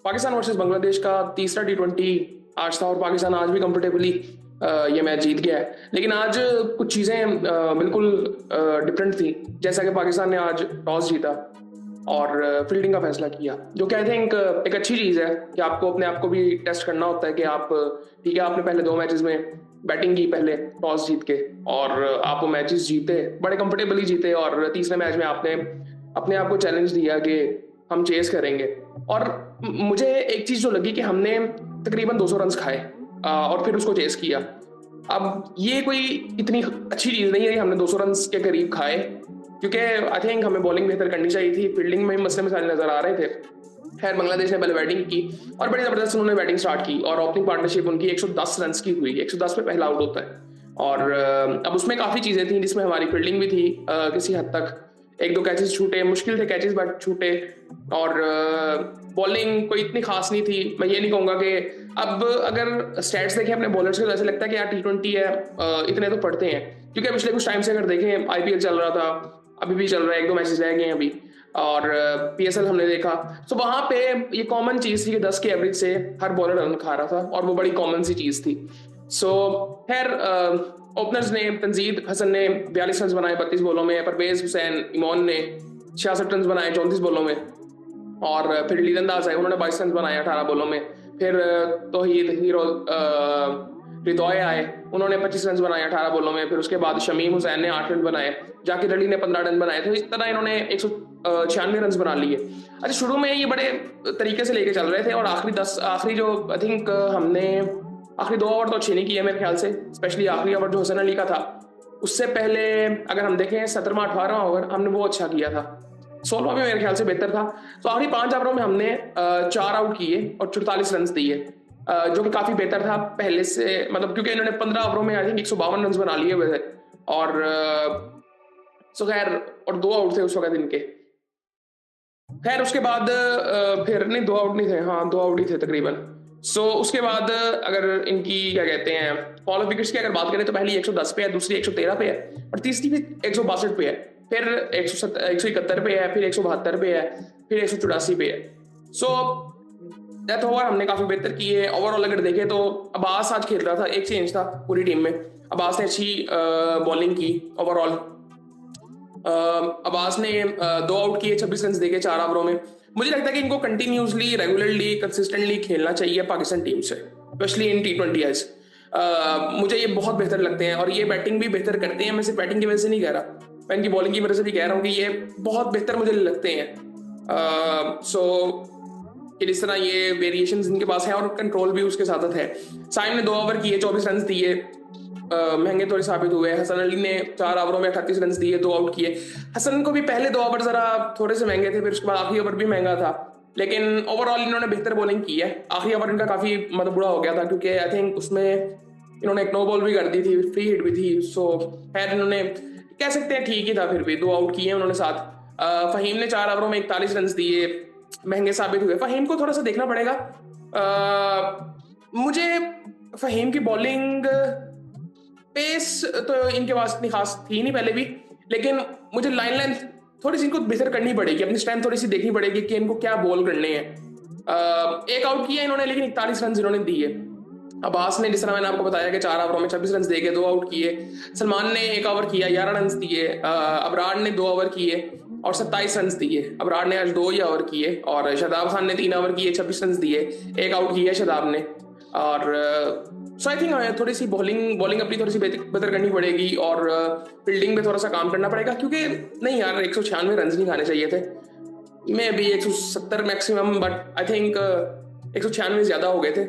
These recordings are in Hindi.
पाकिस्तान वर्सेस बांग्लादेश का तीसरा टी20 आज था और पाकिस्तान आज भी कंफर्टेबली ये मैच जीत गया है। लेकिन आज कुछ चीज़ें बिल्कुल डिफरेंट थी। जैसा कि पाकिस्तान ने आज टॉस जीता और फील्डिंग का फैसला किया, जो कि आई थिंक एक अच्छी चीज़ है कि आपको अपने आप को भी टेस्ट करना होता है कि आप ठीक है, आपने पहले 2 मैचेस में बैटिंग की पहले टॉस जीत के और आप वो मैचेस जीते, बड़े कंफर्टेबली जीते और तीसरे मैच में आपने अपने आप को चैलेंज दिया कि हम चेस करेंगे। और मुझे एक चीज़ जो लगी कि हमने तकरीबन 200 रन खाए और फिर उसको चेस किया। अब ये कोई इतनी अच्छी चीज़ नहीं है कि हमने 200 रन के करीब खाए, क्योंकि आई थिंक हमें बॉलिंग बेहतर करनी चाहिए थी। फील्डिंग में मसले मसाले नजर आ रहे थे। खैर, बांग्लादेश ने पहले बैटिंग की और बड़ी ज़बरदस्त उन्होंने बैटिंग स्टार्ट की और ओपनिंग पार्टनरशिप उनकी 110 रन की हुई। 110 पे पहला आउट होता है और अब उसमें काफ़ी चीज़ें थी जिसमें हमारी फील्डिंग भी थी किसी हद तक। 1-2 कैचेस छूटे, मुश्किल थे कैचेस बट छूटे, और बॉलिंग कोई इतनी खास नहीं थी। मैं ये नहीं कहूँगा कि अब अगर स्टैट्स देखें अपने बॉलर्स के तो ऐसे लगता है कि यार टी20 है, इतने तो पढ़ते हैं, क्योंकि पिछले कुछ टाइम से अगर देखें आईपीएल चल रहा था, अभी भी चल रहा है, 1-2 मैचेस रह गए हैं अभी, और पीएसएल हमने देखा। तो वहां पे ये कॉमन चीज थी कि 10 के एवरेज से हर बॉलर रन खा रहा था और वो बड़ी कॉमन सी चीज थी। सो खैर, ओपनर्स ने तंजीद हसन ने 42 रन बनाए 32 बॉलों में, परवेज हुसैन इमोन ने 66 रन बनाए 34 बॉलों में, और फिर लीरंदाज है उन्होंने 22 रन बनाए 18 बॉलों में। फिर तौहीद हीरो रिदोय आए, उन्होंने 25 रन बनाए 18 बॉलों में। फिर उसके बाद शमीम हुसैन ने 8 रन बनाए, जाकिर अली ने 15 रन बनाए। तो इस तरह इन्होंने 196 रन बना लिए। अच्छा, शुरू में ये बड़े तरीके से लेके चल रहे थे और आखिरी जो आई थिंक हमने आखिरी 2 ओवर तो अच्छे नहीं किए मेरे ख्याल से, स्पेशली आखिरी ओवर जो हसन अली का था। उससे पहले अगर हम देखें 17वां 18वां ओवर हमने वो अच्छा किया था। 16वां भी मेरे ख्याल से बेहतर था। तो आखिरी 5 ओवरों में हमने 4 आउट किए और 44 रन दिए, जो कि काफी बेहतर था पहले से, मतलब क्योंकि इन्होंने 15 ओवरों में आई थिंक 152 रन बना लिए हुए थे। और सो खैर, और 2 आउट थे उस वक्त इनके। खैर उसके बाद फिर नहीं, 2 आउट नहीं थे, हाँ 2 आउट ही थे तकरीबन। सो उसके बाद अगर इनकी क्या कहते हैं फॉल ऑफ विकेट्स की अगर बात करें तो पहली 110 पे है, दूसरी 113 पे है और तीसरी भी 162 पे है, फिर 171 पे है, फिर 172 पे है, फिर 184 पे है। सो डेथ ओवर हमने काफी बेहतर की है। ओवरऑल अगर देखें तो अब्बास आज खेल रहा था, एक चेंज था पूरी टीम में। अब्बास ने अच्छी बॉलिंग की ओवरऑल। अब्बास ने 2 आउट किए, 26 रन देके 4 ओवरों में। मुझे लगता है कि इनको कंटिन्यूसली रेगुलरली कंसिस्टेंटली खेलना चाहिए पाकिस्तान टीम से, स्पेशली इन टी20 आइज। मुझे ये बहुत बेहतर लगते हैं और ये बैटिंग भी बेहतर करते हैं। मैं सिर्फ बैटिंग की वजह से नहीं कह रहा, मैं इनकी बॉलिंग की वजह से भी कह रहा हूँ कि ये बहुत बेहतर मुझे लगते हैं। कि जिस तरह ये वेरिएशन इनके पास है और कंट्रोल भी उसके साथ है। साइम ने 2 ओवर किए, 24 रन दिए, महंगे थोड़े साबित हुए। हसन अली ने 4 ओवरों में 38 रन दिए, 2 आउट किए। हसन को भी पहले 2 ओवर जरा थोड़े से महंगे थे, फिर उसके बाद आखिरी ओवर भी महंगा था, लेकिन ओवरऑल इन्होंने बेहतर बॉलिंग की है। आखिरी ओवर इनका काफी मतलब बुरा हो गया था, क्योंकि आई थिंक उसमें इन्होंने एक नो बॉल भी कर दी थी, फ्री हिट भी थी। सो खैर, इन्होंने कह सकते हैं ठीक ही था, फिर भी 2 आउट किए उन्होंने साथ। फहीम ने 4 ओवरों में 41 रन दिए, महंगे साबित हुए। फहीम को थोड़ा सा देखना पड़ेगा। मुझे फहीम की बॉलिंग पेस तो इनके पास इतनी खास थी नहीं पहले भी, लेकिन मुझे लाइन लेंथ थोड़ी सी इनको बेहतर करनी पड़ेगी, अपनी स्ट्रेंथ थोड़ी सी देखनी पड़ेगी कि इनको क्या बॉल करने हैं। एक आउट किया इन्होंने, लेकिन 41 रन इन्होंने दिए। अब्बास ने, जिस तरह मैंने आपको बताया कि 4 ओवरों में 26 रन देके 2 आउट किए। सलमान ने 1 ओवर किया, 11 रन दिए। अबरार ने 2 ओवर किए और 27 रन दिए। अबरार ने आज 2 ही ओवर किए, और शादाब खान ने 3 ओवर किए, 26 रन दिए, 1 आउट किया शादाब ने। और सो आई थिंक हमें थोड़ी सी बॉलिंग अपनी थोड़ी सी बेहतर करनी पड़ेगी और फील्डिंग में थोड़ा सा काम करना पड़ेगा, क्योंकि नहीं यार 196 रन नहीं खाने चाहिए थे, may be 170 maximum, but I think 196 ज्यादा हो गए थे।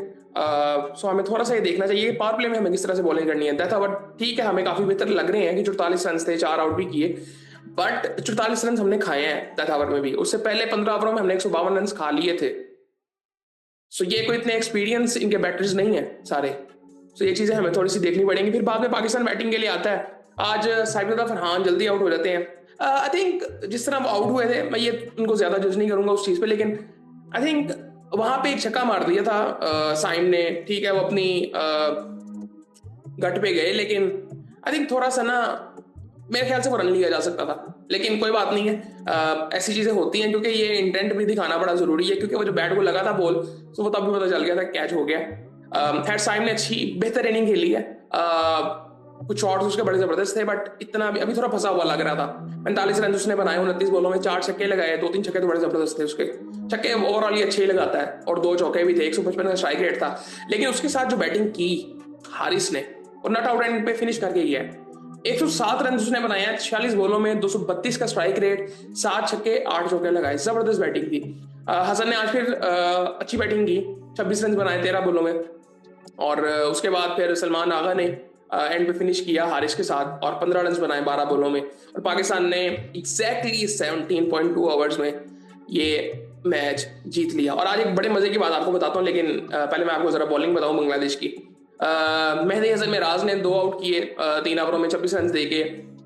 सो हमें थोड़ा सा ये देखना चाहिए कि पावर प्ले में हमें किस तरह से बॉलिंग करनी है। था बट ठीक है, हमें काफी बेहतर लग रहे हैं कि 44 रन थे, 4 आउट भी किए, बट 44 रन हमने खाए हैं डेथ ओवर में भी। उससे पहले 15 ओवरों में हमने 152 रन खा लिए थे। सो ये कोई इतने एक्सपीरियंस इनके बैटर्स नहीं है सारे। सो ये चीजें हमें थोड़ी सी देखनी पड़ेंगी। फिर बाद में पाकिस्तान बैटिंग के लिए आता है। आज साइफुद्दीन फरहान जल्दी आउट हो जाते हैं। आई थिंक जिस तरह वो आउट हुए थे, मैं ये उनको ज्यादा जज नहीं करूंगा उस चीज पे, लेकिन आई थिंक वहां पे एक छक्का मार दिया था साइम ने। ठीक है, वो अपनी गट पे गए, लेकिन आई थिंक थोड़ा सा ना मेरे ख्याल से वो रन लिया जा सकता था, लेकिन कोई बात नहीं है। ऐसी चीजें होती हैं क्योंकि ये इंटेंट भी दिखाना बड़ा जरूरी है, क्योंकि वो जो बैट को लगा था बॉल, तो वो तब भी पता चल गया था कैच हो गया। खैर साइम ने अच्छी बेहतर इनिंग खेली है। कुछ शॉट्स उसके बड़े जबरदस्त थे, बट इतना भी अभी थोड़ा फंसा हुआ लग रहा था। 45 रन उसने बनाए 29 बॉलों में, 4 छक्के लगाए, 2-3 छक्के तो बड़े जबरदस्त थे उसके। छक्के ओवरऑल ही अच्छे ही लगाता है, और 2 चौके भी थे, 155 का स्ट्राइक रेट था। लेकिन उसके साथ जो बैटिंग की हारिस ने, और नॉट आउट एंड पे फिनिश करके गया है। 107 रन उसने बनाया 46 बॉलों में, 232 का स्ट्राइक रेट, 7 छक्के 8 चौके लगाए, जबरदस्त बैटिंग थी। हसन ने आज फिर अच्छी बैटिंग की, 26 रन बनाए 13 बॉलों में। और उसके बाद फिर सलमान आगा ने एंड पे फिनिश किया हारिस के साथ, और 15 रन बनाए 12 बॉलों में, और पाकिस्तान ने एग्जैक्टली 17.2 आवर्स में ये मैच जीत लिया। और आज एक बड़े मजे की बात आपको बताता हूँ, लेकिन पहले मैं आपको जरा बॉलिंग बताऊं बांग्लादेश की। मेहदी हसन मिराज ने 2 आउट किए 3 ओवरों में 26 रन देके।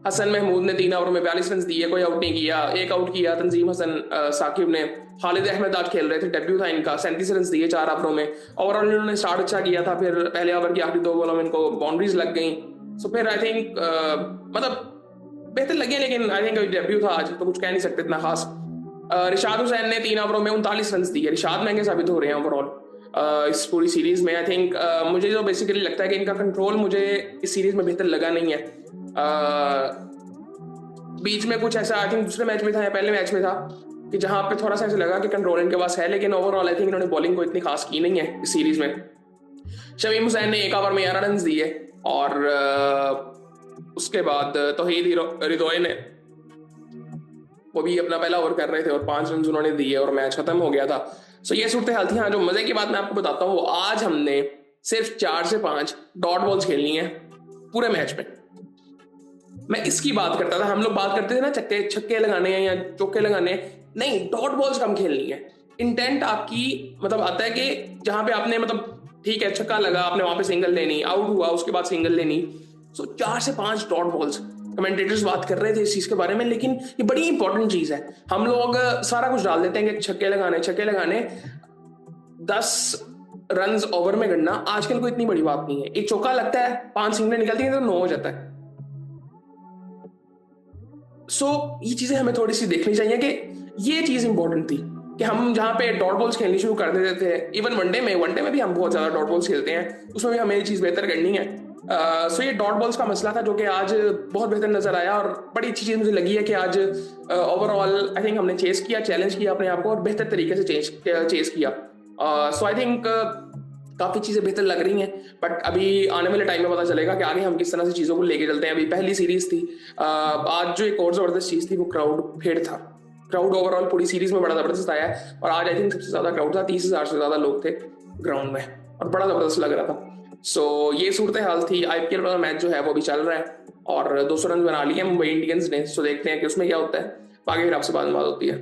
हसन महमूद ने 3 ओवरों में 42 रन दिए, कोई आउट नहीं किया। 1 आउट किया तंजीम हसन साकिब ने। खालिद अहमद आज खेल रहे थे, डेब्यू था इनका, 37 रन दिए 4 ओवरों में। ओवरऑल इन्होंने स्टार्ट अच्छा किया था, फिर पहले ओवर की आखिरी 2 बॉलों में इनको बाउंड्रीज लग गई। सो फिर आई थिंक मतलब बेहतर लगे, लेकिन आई थिंक डेब्यू था आज, तो कुछ कह नहीं सकते इतना खास। रिशाद हुसैन ने 3 ओवरों में 39 रन दिए। रिशाद महंगे साबित हो रहे हैं ओवरऑल इस पूरी सीरीज में। आई थिंक मुझे जो बेसिकली लगता है कि इनका कंट्रोल मुझे इस सीरीज में बेहतर लगा नहीं है। बीच में कुछ ऐसा आई थिंक दूसरे मैच में था या पहले मैच में था कि जहां पे थोड़ा सा ऐसा लगा कि कंट्रोल इनके पास है, लेकिन ओवरऑल आई थिंक इन्होंने बॉलिंग को इतनी खास की नहीं है इस सीरीज में। शमीम हुसैन ने 1 ओवर में 11 रन दिए, और उसके बाद तौहीद रिदोए ने, वो भी अपना पहला ओवर कर रहे थे और 5 रन उन्होंने दिए और मैच खत्म हो गया था। सो ये सूरत हाल थी। हाँ, जो मजे की बात मैं आपको बताता हूँ, वो आज हमने सिर्फ 4 से 5 डॉट बॉल्स खेलनी है पूरे मैच में। मैं इसकी बात करता था, हम लोग बात करते थे ना छक्के छक्के लगाने हैं या चौके लगाने हैं, नहीं, डॉट बॉल्स कम खेलनी है। इंटेंट आपकी मतलब आता है कि जहां पे आपने मतलब ठीक है छक्का लगा, आपने वहां पे सिंगल लेनी, आउट हुआ उसके बाद सिंगल लेनी। सो 4 से 5 डॉट बॉल्स। कमेंटेटर्स बात कर रहे थे इस चीज के बारे में, लेकिन ये बड़ी इंपॉर्टेंट चीज है। हम लोग सारा कुछ डाल देते हैं कि छक्के लगाने 10 रन ओवर में गणना आजकल कोई इतनी बड़ी बात नहीं है। एक चौका लगता है, 5 सिंगलें निकलती हैं तो 9 हो जाता है। सो ये चीजें हमें थोड़ी सी देखनी चाहिए कि ये चीज इंपॉर्टेंट थी कि हम जहां पे डॉट बॉल्स खेलनी शुरू कर देते थे। इवन वनडे में भी हम बहुत ज्यादा डॉट बॉल्स खेलते हैं, उसमें भी हमें ये चीज बेहतर करनी है। सो ये डॉट बॉल्स का मसला था जो कि आज बहुत बेहतर नजर आया, और बड़ी अच्छी चीज मुझे लगी है कि आज ओवरऑल आई थिंक हमने चेस किया, चैलेंज किया अपने आप को, और बेहतर तरीके से चेस किया। सो आई थिंक काफी चीजें बेहतर लग रही हैं। बट अभी आने वाले टाइम में पता चलेगा कि आगे हम किस तरह से चीजों को लेके चलते हैं। अभी पहली सीरीज थी। आज जो एक और जबरदस्त चीज थी वो क्राउड फेड था। क्राउड ओवरऑल पूरी सीरीज में बड़ा जबरदस्त आया है, और आज आई थिंक सबसे ज्यादा क्राउड था, 30,000 से ज्यादा लोग थे ग्राउंड में, और बड़ा जबरदस्त लग रहा था। सो ये सूरत हाल थी। आईपीएल वाला मैच जो है वो भी चल रहा है, और 200 रन बना लिए मुंबई इंडियंस ने। सो देखते हैं कि उसमें क्या होता है। बाकी फिर आपसे बात होती है।